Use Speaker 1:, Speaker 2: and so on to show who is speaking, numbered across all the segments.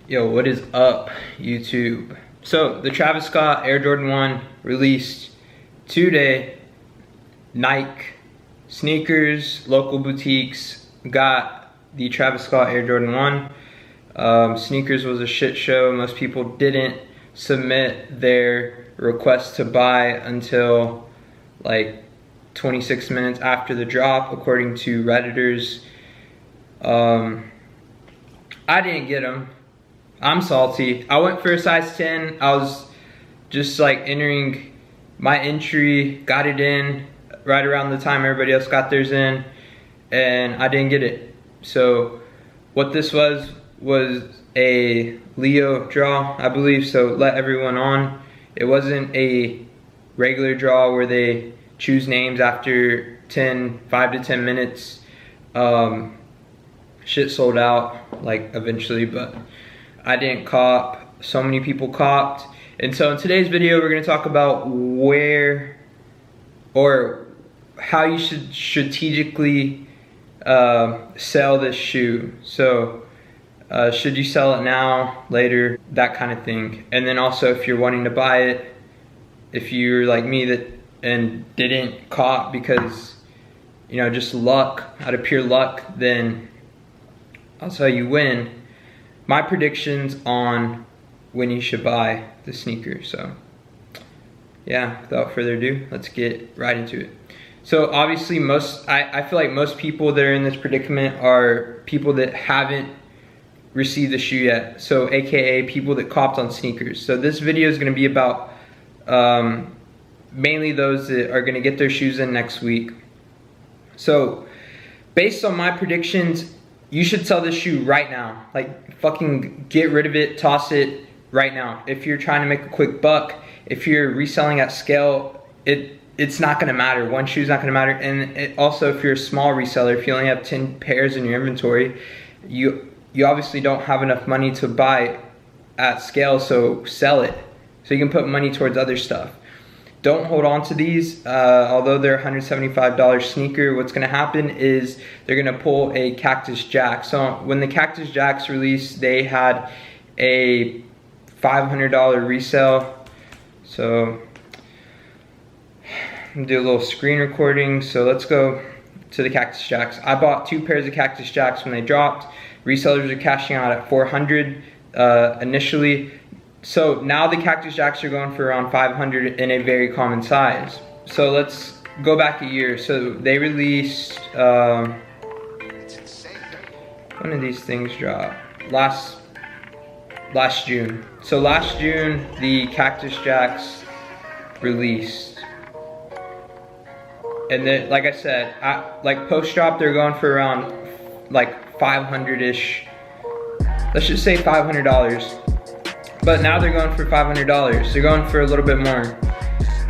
Speaker 1: Yo, what is up, YouTube? So, the Travis Scott Air Jordan 1 released today. Nike sneakers, local boutiques got the Travis Scott Air Jordan 1. Sneakers was a shit show. Most people didn't submit their request to buy until like 26 minutes after the drop, according to Redditors. I didn't get them. I'm salty. I went for a size 10. I was just like entering my entry, got it in right around the time everybody else got theirs in, and I didn't get it. So what this was a Leo draw, I believe, so let everyone on. It wasn't a regular draw where they choose names after 5 to 10 minutes. Shit sold out like eventually, but I didn't cop. So many people copped. And so in today's video, we're gonna talk about where or how you should strategically sell this shoe. So should you sell it now, later, that kind of thing. And then also if you're wanting to buy it, if you're like me and didn't cop because, you know, just luck, out of pure luck, then I'll tell you when. My predictions on when you should buy the sneaker. So yeah, without further ado, let's get right into it. So obviously I feel like most people that are in this predicament are people that haven't received the shoe yet. So AKA people that copped on sneakers. So this video is gonna be about mainly those that are gonna get their shoes in next week. So based on my predictions, you should sell this shoe right now. Like, fucking get rid of it, toss it right now. If you're trying to make a quick buck, if you're reselling at scale, it's not gonna matter. One shoe's not gonna matter. And also, if you're a small reseller, if you only have 10 pairs in your inventory, you obviously don't have enough money to buy at scale, so sell it. So you can put money towards other stuff. Don't hold on to these. Although they're $175 sneaker, what's gonna happen is they're gonna pull a Cactus Jack. So when the Cactus Jacks released, they had a $500 resale. So I'm gonna do a little screen recording. So let's go to the Cactus Jacks. I bought 2 pairs of Cactus Jacks when they dropped. Resellers are cashing out at $400 initially. So now the Cactus Jacks are going for around $500 in a very common size. So let's go back a year. So they released, when did these things drop? Last June. So last June, the Cactus Jacks released. And then, like I said, like post-drop, they're going for around like 500-ish. Let's just say $500. But now they're going for $500. They're going for a little bit more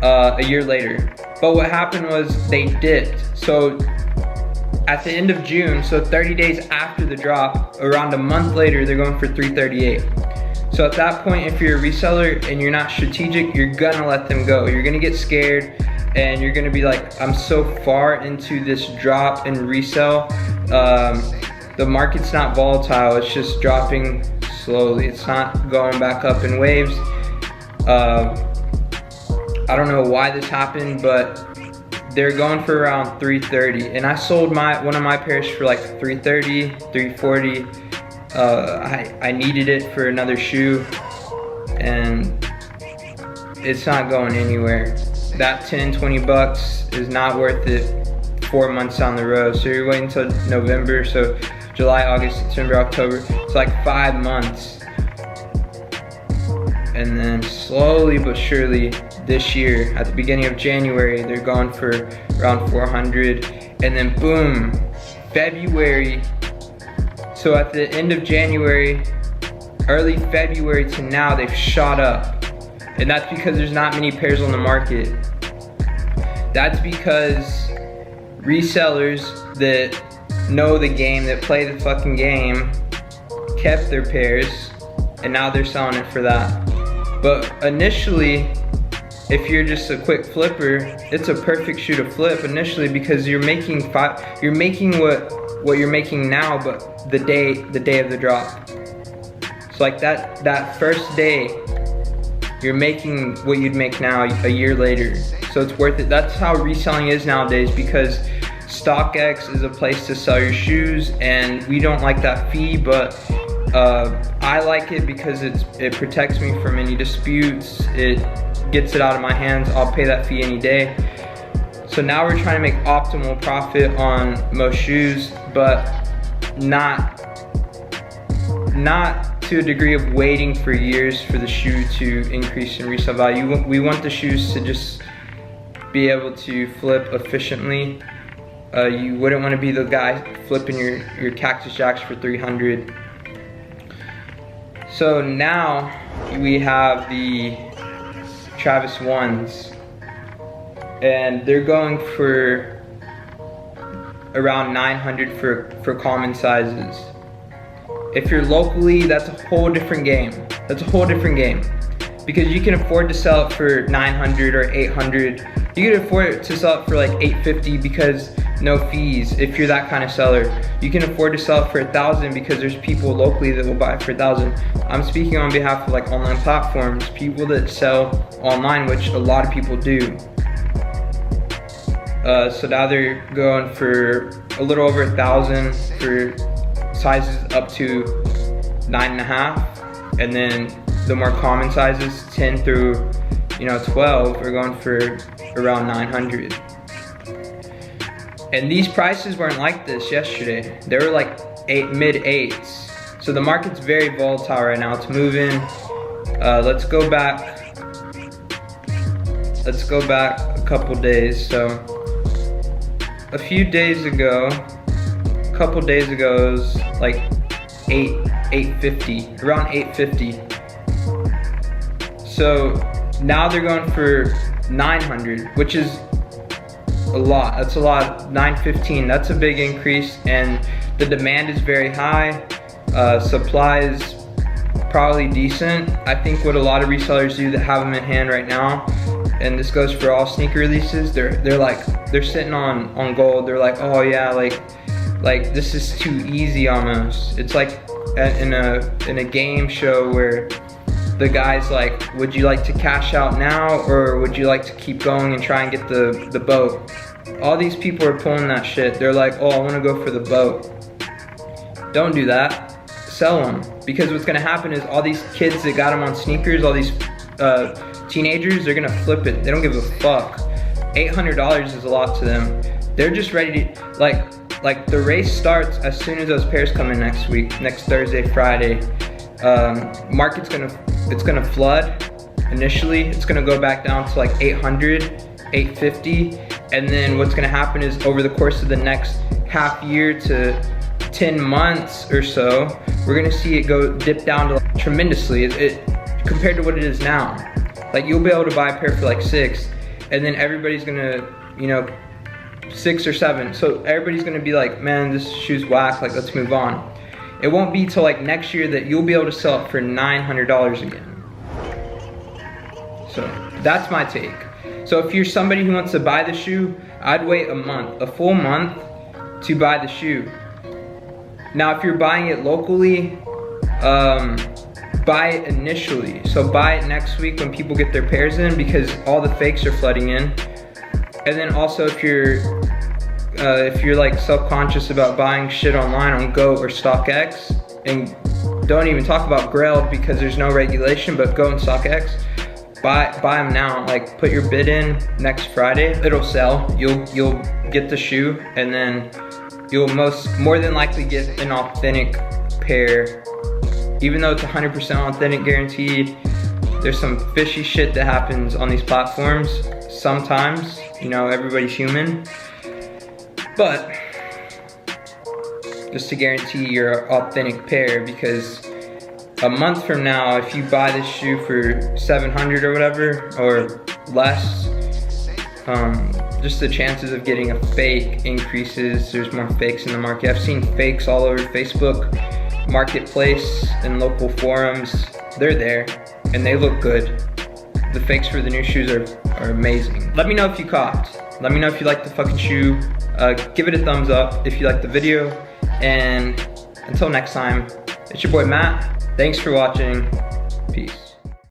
Speaker 1: a year later. But what happened was they dipped. So at the end of June, so 30 days after the drop, around a month later, they're going for $338. So at that point, if you're a reseller and you're not strategic, you're gonna let them go. You're gonna get scared and you're gonna be like, I'm so far into this drop and resell. The market's not volatile, it's just dropping slowly. It's not going back up in waves. I don't know why this happened, but they're going for around $330, and I sold one of my pairs for like $330, $340. I needed it for another shoe, and it's not going anywhere. That 10, 20 bucks is not worth it 4 months down the road. So you're waiting until November, so July, August, September, October. It's like 5 months. And then slowly but surely this year, at the beginning of January, they're going for around $400. And then boom, February. So at the end of January, early February to now, they've shot up. And that's because there's not many pairs on the market. That's because resellers that know the game, that play the fucking game, kept their pairs, and now they're selling it for that. But initially, if you're just a quick flipper, it's a perfect shoe to flip initially because you're making what you're making now, but the day of the drop. So like that first day, you're making what you'd make now a year later. So it's worth it. That's how reselling is nowadays, because StockX is a place to sell your shoes, and we don't like that fee, but I like it because it protects me from any disputes. It gets it out of my hands. I'll pay that fee any day. So now we're trying to make optimal profit on most shoes, but not to a degree of waiting for years for the shoe to increase in resale value. We want the shoes to just be able to flip efficiently. You wouldn't want to be the guy flipping your Cactus Jacks for 300. So now we have the Travis 1's, and they're going for around 900 for common sizes. If you're locally, that's a whole different game. That's a whole different game, because you can afford to sell it for 900 or 800. You can afford to sell it for like 850 because no fees. If you're that kind of seller, you can afford to sell it for 1,000 because there's people locally that will buy it for 1,000. I'm speaking on behalf of like online platforms, people that sell online, which a lot of people do. So now they're going for a little over 1,000 for sizes up to 9.5, and then the more common sizes, 10 through 12, are going for around 900. And these prices weren't like this yesterday. They were like mid 8s. So the market's very volatile right now. It's moving. Let's go back a couple days. So a couple days ago, it was like 850, around 850. So now they're going for 900, which is a lot. That's a lot. 915, that's a big increase, and the demand is very high. Supply is probably decent. I think what a lot of resellers do that have them in hand right now, and this goes for all sneaker releases, they're sitting on gold. They're like, oh yeah, like this is too easy almost. It's like in a game show where the guy's like, would you like to cash out now, or would you like to keep going and try and get the boat? All these people are pulling that shit. They're like, oh, I want to go for the boat. Don't do that. Sell them, because what's gonna happen is all these kids that got them on sneakers, all these teenagers, they're gonna flip it. They don't give a fuck. $800 is a lot to them. They're just ready to, like the race starts as soon as those pairs come in next week, next Thursday, Friday. Market's gonna flood initially. It's gonna go back down to like 800, 850, and then what's gonna happen is over the course of the next half year to 10 months or so, we're gonna see it dip down to like tremendously. Compared to what it is now. Like you'll be able to buy a pair for like 6, and then everybody's gonna, 6 or 7. So everybody's gonna be like, man, this shoe's whack, like let's move on. It won't be till like next year that you'll be able to sell it for $900 again. So that's my take. So if you're somebody who wants to buy the shoe, I'd wait a full month to buy the shoe. Now if you're buying it locally, buy it initially. So buy it next week when people get their pairs in, because all the fakes are flooding in. And then also if you're like self-conscious about buying shit online on Go or StockX, and don't even talk about Grailed because there's no regulation, but Go and StockX, buy them now. Like put your bid in next Friday, it'll sell. You'll get the shoe, and then you'll more than likely get an authentic pair. Even though it's 100% authentic guaranteed, there's some fishy shit that happens on these platforms sometimes. Everybody's human. But just to guarantee your authentic pair, because a month from now, if you buy this shoe for 700 or whatever, or less, just the chances of getting a fake increases. There's more fakes in the market. I've seen fakes all over Facebook Marketplace and local forums. They're there and they look good. The fakes for the new shoes are amazing. Let me know if you copped. Let me know if you like the fucking shoe. Give it a thumbs up if you like the video. And until next time, it's your boy Matt. Thanks for watching. Peace.